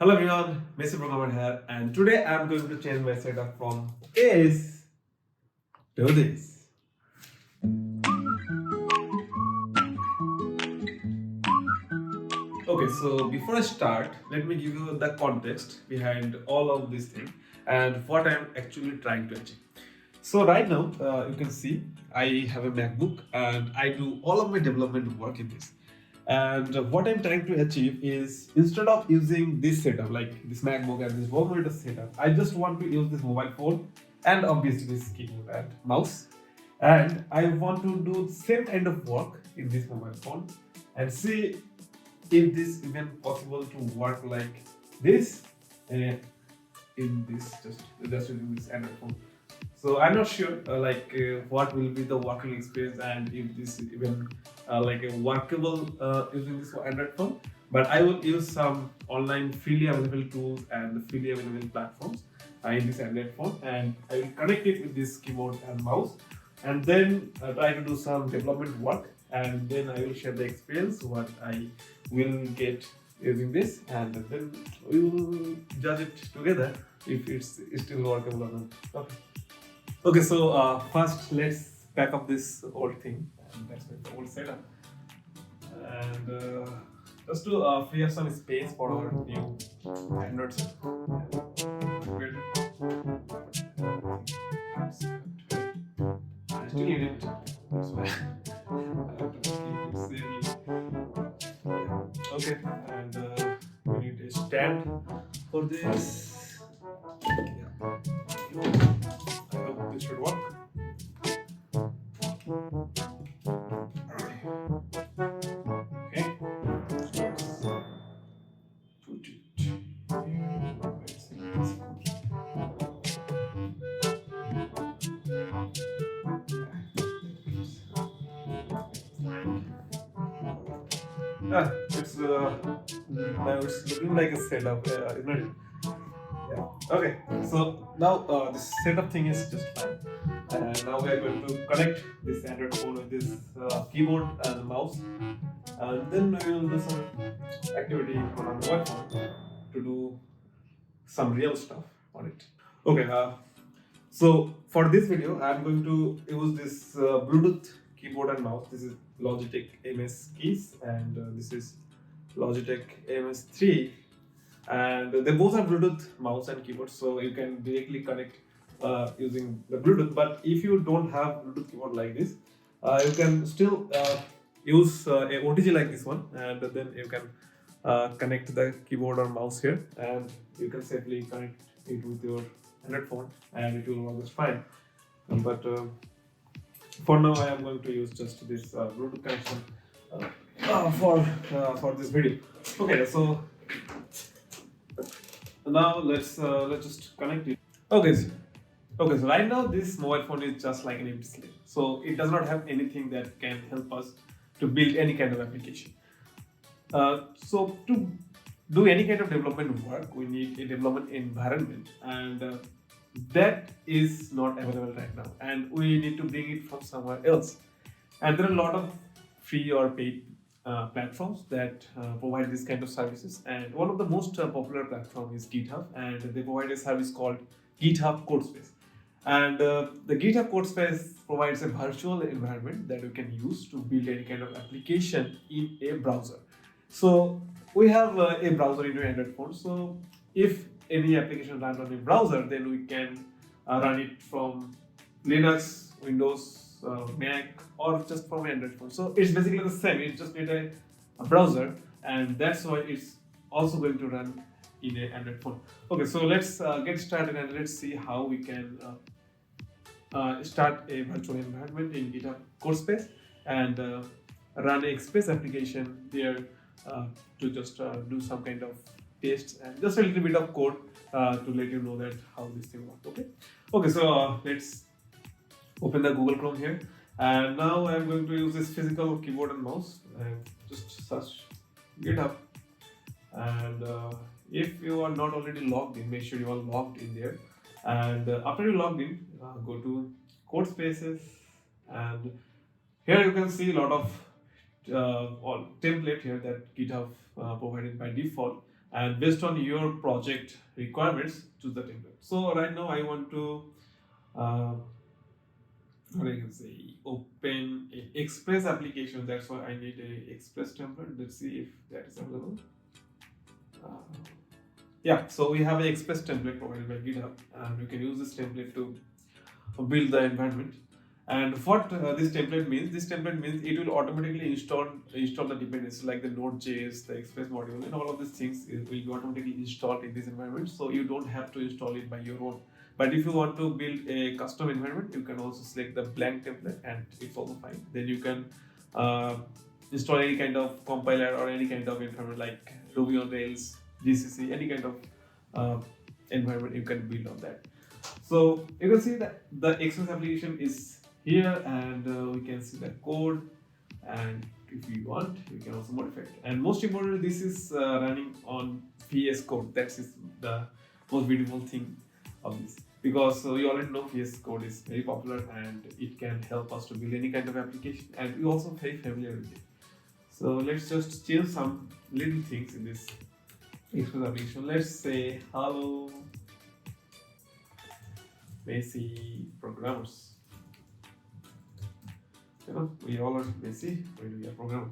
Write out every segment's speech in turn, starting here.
Hello everyone, Mr. Programmer here, and today I'm going to change my setup from this to this. Okay, so before I start, let me give you the context behind all of this thing and what I'm actually trying to achieve. So right now, you can see I have a MacBook and I do all of my development work in this. And what I'm trying to achieve is instead of using this setup, like this MacBook and this work monitor setup, I just want to use this mobile phone and obviously this keyboard and mouse. And I want to do the same kind of work in this mobile phone and see if this even possible to work like this in this just using this Android phone. So I'm not sure what will be the working experience and if this even like a workable using this Android phone. But I will use some online freely available tools and freely available platforms in this Android phone, and I will connect it with this keyboard and mouse, and then try to do some development work, and then I will share the experience what I will get using this, and then we will judge it together if it's still workable or not. Okay. Okay, so first let's pack up this old thing, and that's the old setup, and just to free up some space for our new Android set. I still need it, that's why I have to keep it saving. Okay, and we need a stand for this. Yeah. I hope this should work. Okay. Put it. It's now it's looking like a setup, isn't it? Yeah. Okay. So now this setup thing is just fine. And now we are going to connect this Android phone with this keyboard and mouse, and then we will do some activity on our mobile phone to do some real stuff on it. Okay. So for this video, I'm going to use this Bluetooth keyboard and mouse. This is Logitech MS keys, and this is Logitech MS3, and they both are Bluetooth mouse and keyboard, so you can directly connect using the Bluetooth. But if you don't have Bluetooth keyboard like this, you can still use a OTG like this one, and then you can connect the keyboard or mouse here, and you can safely connect it with your Android phone, and it will work just fine. But for now, I am going to use just this Bluetooth connection for this video. Okay, so now let's just connect it. Okay, so right now this mobile phone is just like an empty slate. So it does not have anything that can help us to build any kind of application. So to do any kind of development work, we need a development environment, and that is not available right now, and we need to bring it from somewhere else. And there are a lot of free or paid platforms that provide this kind of services, and one of the most popular platform is GitHub, and they provide a service called GitHub Codespace. And the GitHub Codespace provides a virtual environment that you can use to build any kind of application in a browser. So we have a browser in your Android phone. So if any application runs on a browser, then we can run it from Linux, Windows, Mac, or just from Android phone. So it's basically the same. It just need a browser, and that's why it's also going to run in an Android phone. Okay, so let's get started and let's see how we can start a virtual environment in GitHub Codespace and run a Express application there to just do some kind of tests and just a little bit of code to let you know that how this thing works. Okay, so let's open the Google Chrome here, and now I'm going to use this physical keyboard and mouse and just search GitHub. And if you are not already logged in, make sure you are logged in there. And after you logged in, go to code spaces, and here you can see a lot of template here that GitHub provided by default. and based on your project requirements, choose the template. So right now I want to what I can say, open a Express application. That's why I need a Express template. Let's see if that is available. Uh, yeah, so we have an Express template provided by GitHub, and we can use this template to build the environment. And what this template means it will automatically install the dependencies like the Node.js, the Express module, and all of these things will be automatically installed in this environment. So you don't have to install it by your own. But if you want to build a custom environment, you can also select the blank template, and it's also fine. Then you can uh, install any kind of compiler or any kind of environment like Ruby on Rails, GCC, any kind of uh, environment you can build on that. So you can see that the Express application is here, and we can see the code, and if you want you can also modify it. And most importantly, this is running on VS Code. That is the most beautiful thing of this, because we already know VS Code is very popular and it can help us to build any kind of application, and we also very familiar with it. So let's just change some little things in this Express application. Let's say hello messy programmers. You know, we all are messy when we are programmer.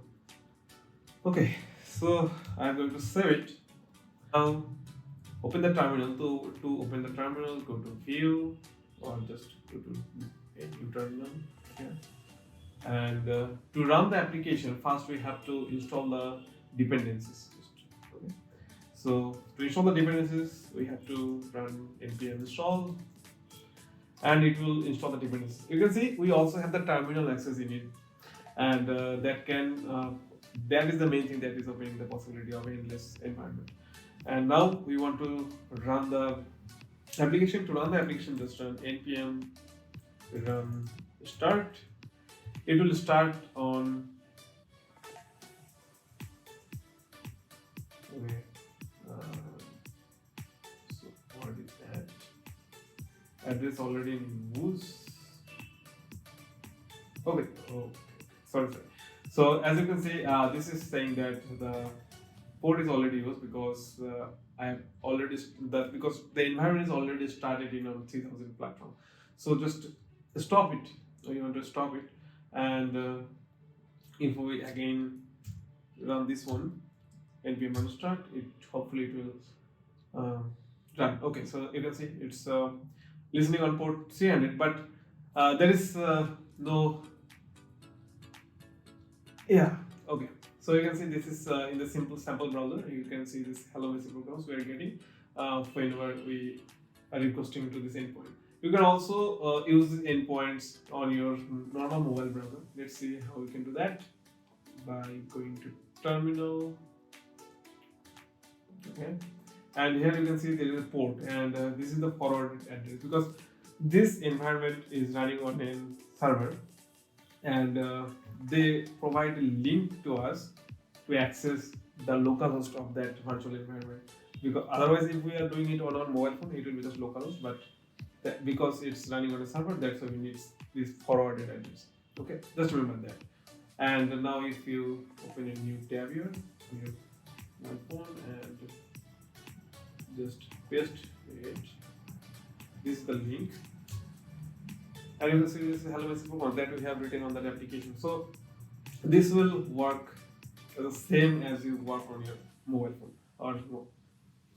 Okay, so I'm going to save it. Now open the terminal. To open the terminal, go to view or just go to a new terminal. Okay. And to run the application, first we have to install the dependencies. Okay. So to install the dependencies, we have to run npm install, and it will install the dependencies. You can see we also have the terminal access in it, and that is the main thing that is opening the possibility of endless environment. And now we want to run the application. To run the application, just run npm run start. It will start on okay. So what is that? Address already in use. Okay. Oh, sorry. So as you can see, this is saying that the port is already used because I have already because the environment is already started in on 3000 platform. So just stop it. So you want to stop it, and if we again run this one npm run start, it hopefully it will run. Okay, so you can see it's listening on port 300, but there is no. Yeah. Okay. So you can see this is in the simple sample browser. You can see this hello message programs we are getting whenever we are requesting to this endpoint. You can also use these endpoints on your normal mobile browser. Let's see how we can do that by going to terminal. Okay, and here you can see there is a port, and this is the forwarded address, because this environment is running on a server, and they provide a link to us to access the localhost of that virtual environment. Because otherwise, if we are doing it on our mobile phone, it will be just localhost. But because it's running on a server, that's why we need this forwarded address. Okay, just remember that. And now, if you open a new tab here on your phone and just paste it, this is the link. And you can see this hello message program that we have written on that application. So this will work the same as you work on your mobile phone or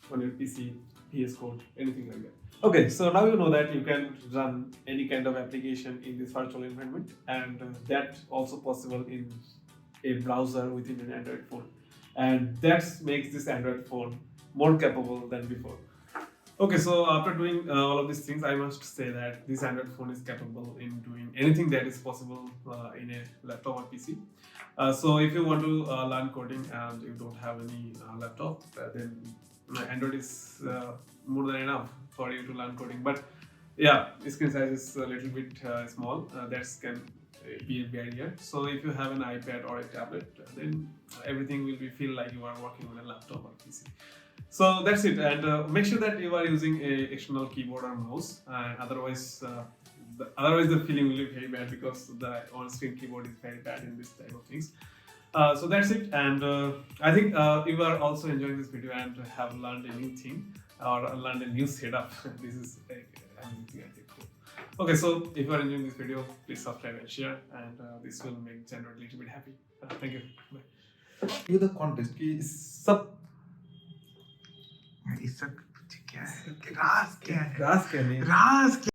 on your PC, VS Code, anything like that. Okay, so now you know that you can run any kind of application in this virtual environment, and that also possible in a browser within an Android phone, and that makes this Android phone more capable than before. Okay, so after doing all of these things, I must say that this Android phone is capable in doing anything that is possible in a laptop or PC. So if you want to learn coding and you don't have any laptop, then Android is more than enough for you to learn coding. But yeah, screen size is a little bit small. That can be a barrier. So if you have an iPad or a tablet, then everything will be feel like you are working on a laptop or PC. So that's it, and make sure that you are using a external keyboard or mouse, and otherwise the feeling will be very bad, because the on-screen keyboard is very bad in this type of things. So that's it, and I think you are also enjoying this video and have learned a new thing or learned a new setup. This is amazing, I think. Cool. Okay, so if you are enjoying this video, please subscribe and share, and this will make January a little bit happy. Thank you. Bye. You the contest कि सब ये सब क्या है? राज क्या है? राज क्या नहीं राज क्या